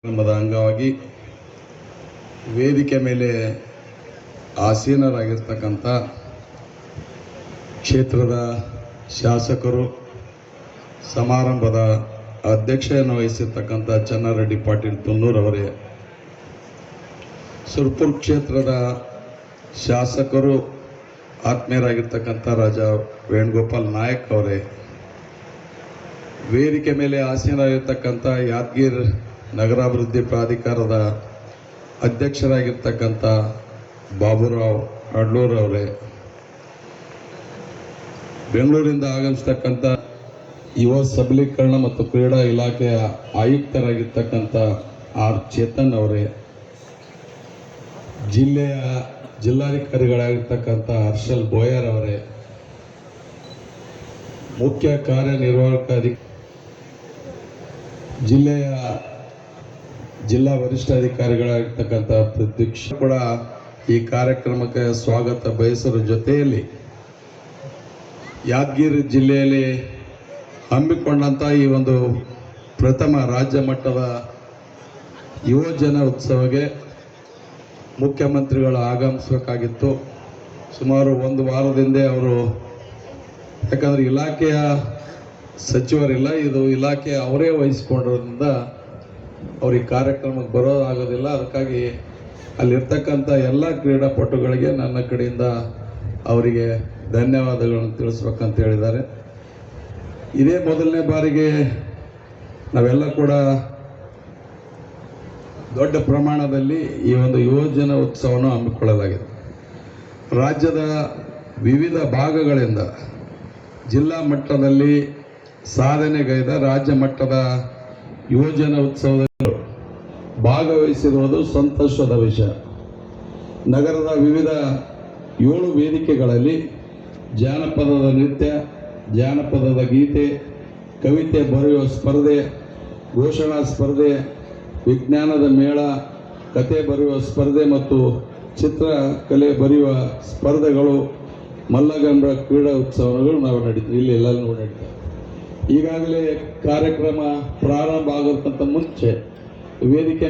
ಕಾರ್ಯಕ್ರಮದ ಅಂಗವಾಗಿ ವೇದಿಕೆ ಮೇಲೆ ಆಸೀನರಾಗಿರ್ತಕ್ಕಂಥ ಕ್ಷೇತ್ರದ ಶಾಸಕರು, ಸಮಾರಂಭದ ಅಧ್ಯಕ್ಷತೆಯನ್ನು ವಹಿಸಿರ್ತಕ್ಕಂಥ ಚನ್ನಾರೆಡ್ಡಿ ಪಾಟೀಲ್ ತುನ್ನೂರ್ ಅವರೇ, ಸುರಪುರ ಕ್ಷೇತ್ರದ ಶಾಸಕರು ಆತ್ಮೀಯರಾಗಿರ್ತಕ್ಕಂಥ ರಾಜಾ ವೇಣುಗೋಪಾಲ್ ನಾಯಕ್ ಅವರೇ, ವೇದಿಕೆ ಮೇಲೆ ಆಸೀನರಾಗಿರ್ತಕ್ಕಂಥ ಯಾದಗಿರಿ ನಗರಾಭಿವೃದ್ಧಿ ಪ್ರಾಧಿಕಾರದ ಅಧ್ಯಕ್ಷರಾಗಿರ್ತಕ್ಕಂಥ ಬಾಬುರಾವ್ ಅಡ್ಲೂರ್ ಅವರೇ, ಬೆಂಗಳೂರಿಂದ ಆಗಮಿಸ್ತಕ್ಕಂಥ ಯುವ ಸಬಲೀಕರಣ ಮತ್ತು ಕ್ರೀಡಾ ಇಲಾಖೆಯ ಆಯುಕ್ತರಾಗಿರ್ತಕ್ಕಂಥ ಆರ್ ಚೇತನ್ ಅವರೇ, ಜಿಲ್ಲಾಧಿಕಾರಿಗಳಾಗಿರ್ತಕ್ಕಂಥ ಹರ್ಷಲ್ ಬೋಯರ್ ಅವರೇ, ಮುಖ್ಯ ಕಾರ್ಯನಿರ್ವಾಹಕ ಜಿಲ್ಲಾ ವರಿಷ್ಠಾಧಿಕಾರಿಗಳಾಗಿರ್ತಕ್ಕಂಥ ಪ್ರತೀಕ್ಷ ಕೂಡ ಈ ಕಾರ್ಯಕ್ರಮಕ್ಕೆ ಸ್ವಾಗತ ಬಯಸುವ ಜೊತೆಯಲ್ಲಿ ಯಾದಗಿರಿ ಜಿಲ್ಲೆಯಲ್ಲಿ ಹಮ್ಮಿಕೊಂಡಂಥ ಈ ಒಂದು ಪ್ರಥಮ ರಾಜ್ಯ ಮಟ್ಟದ ಯುವಜನ ಉತ್ಸವಕ್ಕೆ ಮುಖ್ಯಮಂತ್ರಿಗಳು ಆಗಮಿಸಬೇಕಾಗಿತ್ತು. ಸುಮಾರು ಒಂದು ವಾರದಿಂದ ಅವರು, ಯಾಕಂದರೆ ಇಲಾಖೆಯ ಸಚಿವರಿಲ್ಲ, ಇದು ಇಲಾಖೆ ಅವರೇ ವಹಿಸಿಕೊಂಡಿರೋದ್ರಿಂದ ಅವ್ರಿಗೆ ಕಾರ್ಯಕ್ರಮಕ್ಕೆ ಬರೋದಾಗೋದಿಲ್ಲ. ಅದಕ್ಕಾಗಿ ಅಲ್ಲಿರ್ತಕ್ಕಂಥ ಎಲ್ಲ ಕ್ರೀಡಾಪಟುಗಳಿಗೆ ನನ್ನ ಕಡೆಯಿಂದ ಅವರಿಗೆ ಧನ್ಯವಾದಗಳನ್ನು ತಿಳಿಸ್ಬೇಕಂತ ಹೇಳಿದ್ದಾರೆ. ಇದೇ ಮೊದಲನೇ ಬಾರಿಗೆ ನಾವೆಲ್ಲ ಕೂಡ ದೊಡ್ಡ ಪ್ರಮಾಣದಲ್ಲಿ ಈ ಒಂದು ಯುವಜನ ಉತ್ಸವವನ್ನು ಹಮ್ಮಿಕೊಳ್ಳಲಾಗಿದೆ. ರಾಜ್ಯದ ವಿವಿಧ ಭಾಗಗಳಿಂದ ಜಿಲ್ಲಾ ಮಟ್ಟದಲ್ಲಿ ಸಾಧನೆಗೈದ ರಾಜ್ಯ ಮಟ್ಟದ ಯುವಜನ ಉತ್ಸವದಲ್ಲಿ ಭಾಗವಹಿಸಿರುವುದು ಸಂತೋಷದ ವಿಷಯ. ನಗರದ ವಿವಿಧ 7 ವೇದಿಕೆಗಳಲ್ಲಿ ಜಾನಪದದ ನೃತ್ಯ, ಜಾನಪದದ ಗೀತೆ, ಕವಿತೆ ಬರೆಯುವ ಸ್ಪರ್ಧೆ, ಘೋಷಣಾ ಸ್ಪರ್ಧೆ, ವಿಜ್ಞಾನದ ಮೇಳ, ಕತೆ ಬರೆಯುವ ಸ್ಪರ್ಧೆ ಮತ್ತು ಚಿತ್ರಕಲೆ ಬರೆಯುವ ಸ್ಪರ್ಧೆಗಳು, ಮಲ್ಲಗಂಬ ಕ್ರೀಡಾ ಉತ್ಸವಗಳು ನಾವು ನಡೀತೀವಿ. ಇಲ್ಲಿ ಎಲ್ಲರೂ ನಡೀತವೆ. ಈಗಾಗಲೇ ಕಾರ್ಯಕ್ರಮ ಪ್ರಾರಂಭ ಆಗೋದಕ್ಕಿಂತ ಮುಂಚೆ ವೇದಿಕೆ